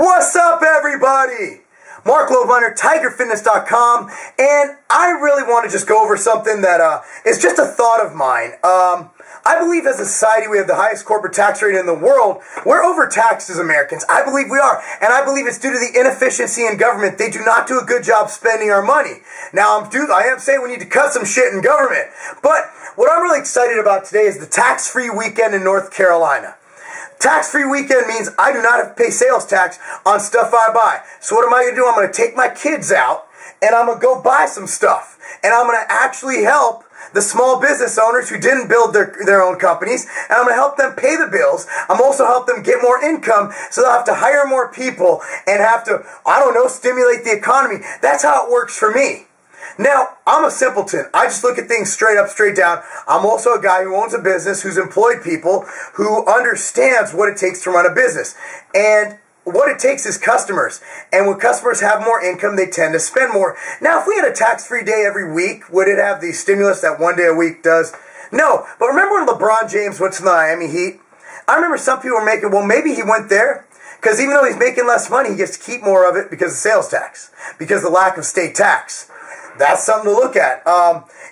What's up, everybody? Marc, Lobliner, TigerFitness.com, and I really want to just go over something that is just a thought of mine. I believe as a society we have the highest corporate tax rate in the world. We're overtaxed as Americans. I believe we are, and I believe it's due to the inefficiency in government. They do not do a good job spending our money. Now, I am saying we need to cut some shit in government, but what I'm really excited about today is the tax-free weekend in North Carolina. Tax-free weekend means I do not have to pay sales tax on stuff I buy. So what am I going to do? I'm going to take my kids out and I'm going to go buy some stuff. And I'm going to actually help the small business owners who didn't build their own companies. And I'm going to help them pay the bills. I'm also help them get more income so they'll have to hire more people and have to, stimulate the economy. That's how it works for me. Now, I'm a simpleton. I just look at things straight up, straight down. I'm also a guy who owns a business, who's employed people, who understands what it takes to run a business. And what it takes is customers. And when customers have more income, they tend to spend more. Now, if we had a tax-free day every week, would it have the stimulus that one day a week does? No. But remember when LeBron James went to the Miami Heat? I remember some people were making, well, maybe he went there because even though he's making less money, he gets to keep more of it because of sales tax, because of the lack of state tax. That's something to look at.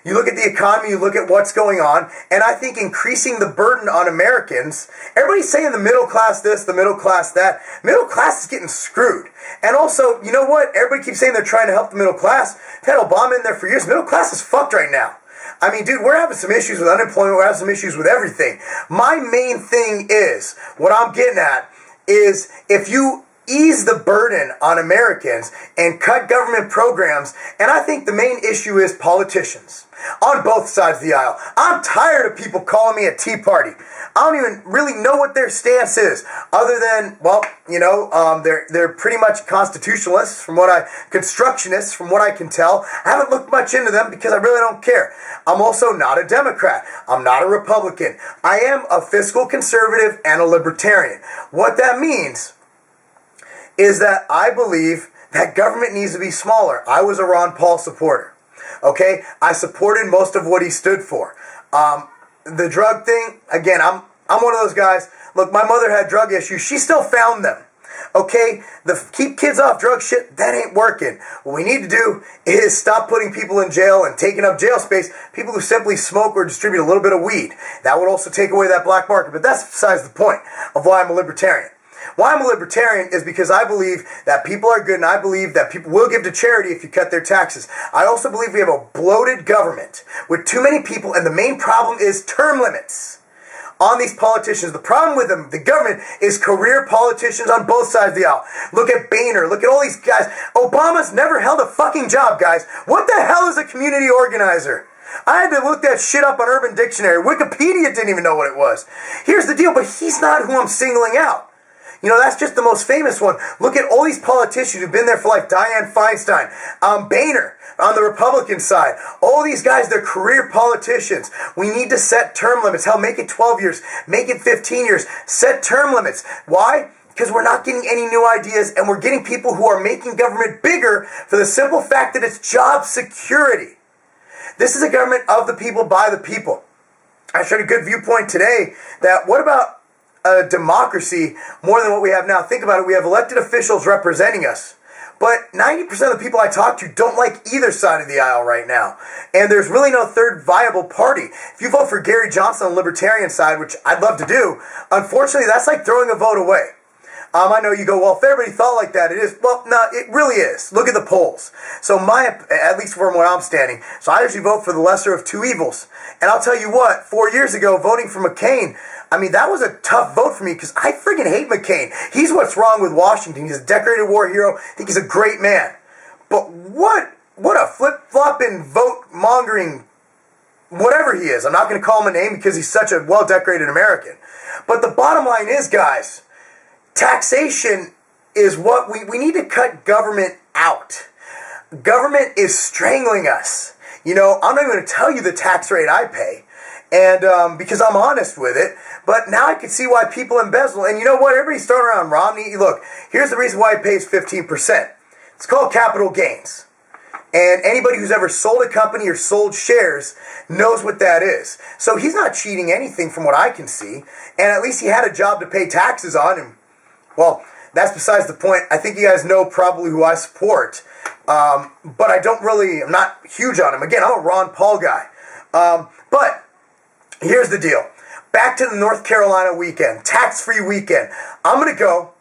You look at the economy, you look at what's going on, and I think increasing the burden on Americans, everybody's saying the middle class this, the middle class that. Middle class is getting screwed. And also, you know what? Everybody keeps saying they're trying to help the middle class. We've had Obama in there for years. Middle class is fucked right now. I mean, dude, we're having some issues with unemployment. We're having some issues with everything. My main thing is, what I'm getting at is if you ease the burden on Americans and cut government programs, and I think the main issue is politicians on both sides of the aisle. I'm tired of people calling me a Tea Party. I don't even really know what their stance is, other than, they're pretty much constitutionalists, constructionists, from what I can tell. I haven't looked much into them because I really don't care. I'm also not a Democrat. I'm not a Republican. I am a fiscal conservative and a libertarian. What that means is that I believe that government needs to be smaller. I was a Ron Paul supporter. Okay? I supported most of what he stood for. The drug thing, again, I'm one of those guys. Look, my mother had drug issues. She still found them. Okay? The keep kids off drug shit, that ain't working. What we need to do is stop putting people in jail and taking up jail space. People who simply smoke or distribute a little bit of weed. That would also take away that black market. But that's besides the point of why I'm a libertarian. Why I'm a libertarian is because I believe that people are good and I believe that people will give to charity if you cut their taxes. I also believe we have a bloated government with too many people, and the main problem is term limits on these politicians. The problem with them, the government, is career politicians on both sides of the aisle. Look at Boehner. Look at all these guys. Obama's never held a fucking job, guys. What the hell is a community organizer? I had to look that shit up on Urban Dictionary. Wikipedia didn't even know what it was. Here's the deal, but he's not who I'm singling out. You know, that's just the most famous one. Look at all these politicians who've been there for life. Dianne Feinstein, Boehner on the Republican side. All these guys, they're career politicians. We need to set term limits. Hell, make it 12 years. Make it 15 years. Set term limits. Why? Because we're not getting any new ideas, and we're getting people who are making government bigger for the simple fact that it's job security. This is a government of the people, by the people. I showed a good viewpoint today that what about a democracy more than what we have now? Think about it. We have elected officials representing us, but 90% of the people I talk to don't like either side of the aisle right now, and there's really no third viable party. If you vote for Gary Johnson on the libertarian side, which I'd love to do, unfortunately that's like throwing a vote away. I know you go, well, if everybody thought like that, it is. Well, no, it really is. Look at the polls. So at least from where I'm standing, so I usually vote for the lesser of two evils. And I'll tell you what, 4 years ago, voting for McCain, I mean, that was a tough vote for me because I friggin' hate McCain. He's what's wrong with Washington. He's a decorated war hero. I think he's a great man. But what a flip-flopping, vote-mongering, whatever he is. I'm not going to call him a name because he's such a well-decorated American. But the bottom line is, guys, taxation is what we need to cut government out. Government is strangling us. You know, I'm not even going to tell you the tax rate I pay, and because I'm honest with it. But now I can see why people embezzle. And you know what? Everybody's throwing around Romney. Look, here's the reason why he pays 15%. It's called capital gains. And anybody who's ever sold a company or sold shares knows what that is. So he's not cheating anything from what I can see. And at least he had a job to pay taxes on. And, well, that's besides the point. I think you guys know probably who I support, but I'm not huge on him. Again, I'm a Ron Paul guy. But here's the deal. Back to the North Carolina weekend, tax-free weekend. I'm going to go.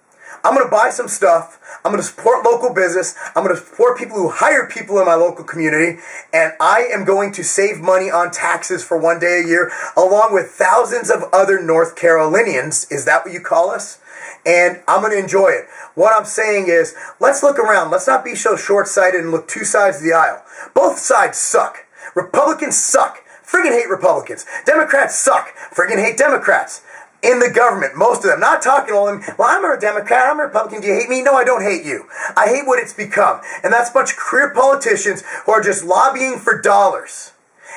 I'm going to buy some stuff. I'm going to support local business. I'm going to support people who hire people in my local community. And I am going to save money on taxes for one day a year, along with thousands of other North Carolinians. Is that what you call us? And I'm going to enjoy it. What I'm saying is, let's look around. Let's not be so short-sighted and look two sides of the aisle. Both sides suck. Republicans suck. Friggin' hate Republicans. Democrats suck. Friggin' hate Democrats. In the government, most of them. Not talking to all of them. Well, I'm a Democrat, I'm a Republican, do you hate me? No, I don't hate you. I hate what it's become. And that's a bunch of career politicians who are just lobbying for dollars.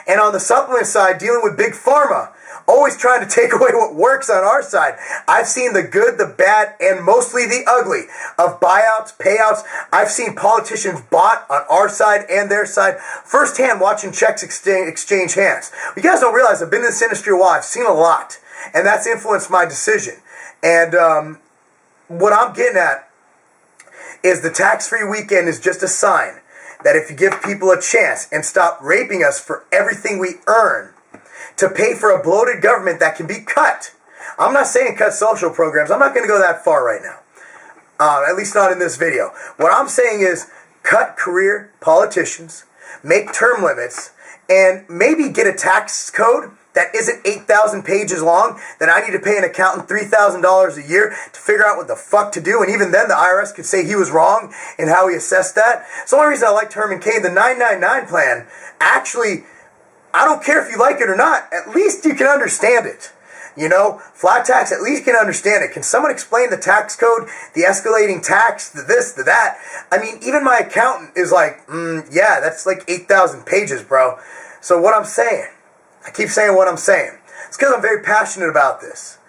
And on the supplement side, dealing with big pharma, always trying to take away what works on our side. I've seen the good, the bad, and mostly the ugly of buyouts, payouts. I've seen politicians bought on our side and their side, firsthand watching checks exchange hands. You guys don't realize I've been in this industry a while. I've seen a lot. And that's influenced my decision. And what I'm getting at is the tax-free weekend is just a sign that if you give people a chance and stop raping us for everything we earn to pay for a bloated government that can be cut. I'm not saying cut social programs. I'm not going to go that far right now. At least not in this video. What I'm saying is cut career politicians, make term limits, and maybe get a tax code that isn't 8,000 pages long, that I need to pay an accountant $3,000 a year to figure out what the fuck to do, and even then the IRS could say he was wrong in how he assessed that. It's the only reason I like Herman Cain. The 999 plan, actually, I don't care if you like it or not, at least you can understand it. You know, flat tax, at least you can understand it. Can someone explain the tax code, the escalating tax, the this, the that? I mean, even my accountant is like, yeah, that's like 8,000 pages, bro. So what I'm saying, I keep saying what I'm saying. It's because I'm very passionate about this.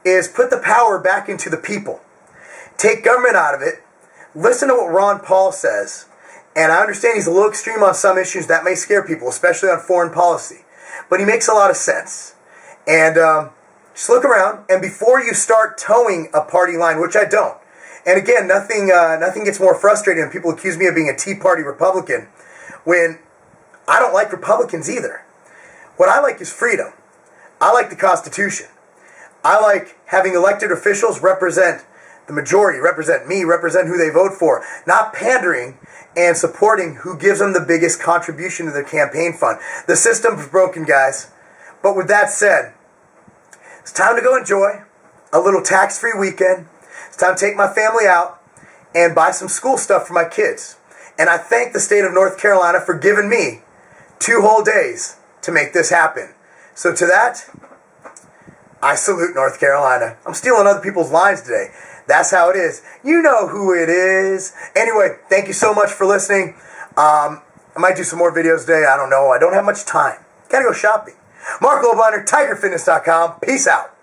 Is put the power back into the people. Take government out of it. Listen to what Ron Paul says. And I understand he's a little extreme on some issues that may scare people, especially on foreign policy. But he makes a lot of sense. And just look around. And before you start towing a party line, which I don't. And again, nothing gets more frustrating than people accuse me of being a Tea Party Republican when I don't like Republicans either. What I like is freedom. I like the Constitution. I like having elected officials represent the majority, represent me, represent who they vote for, not pandering and supporting who gives them the biggest contribution to their campaign fund. The system's broken, guys. But with that said, it's time to go enjoy a little tax-free weekend. It's time to take my family out and buy some school stuff for my kids. And I thank the state of North Carolina for giving me 2 whole days to make this happen. So to that, I salute North Carolina. I'm stealing other people's lines today. That's how it is. You know who it is. Anyway, thank you so much for listening. I might do some more videos today. I don't know. I don't have much time. Gotta go shopping. Marc Lobliner, TigerFitness.com. Peace out.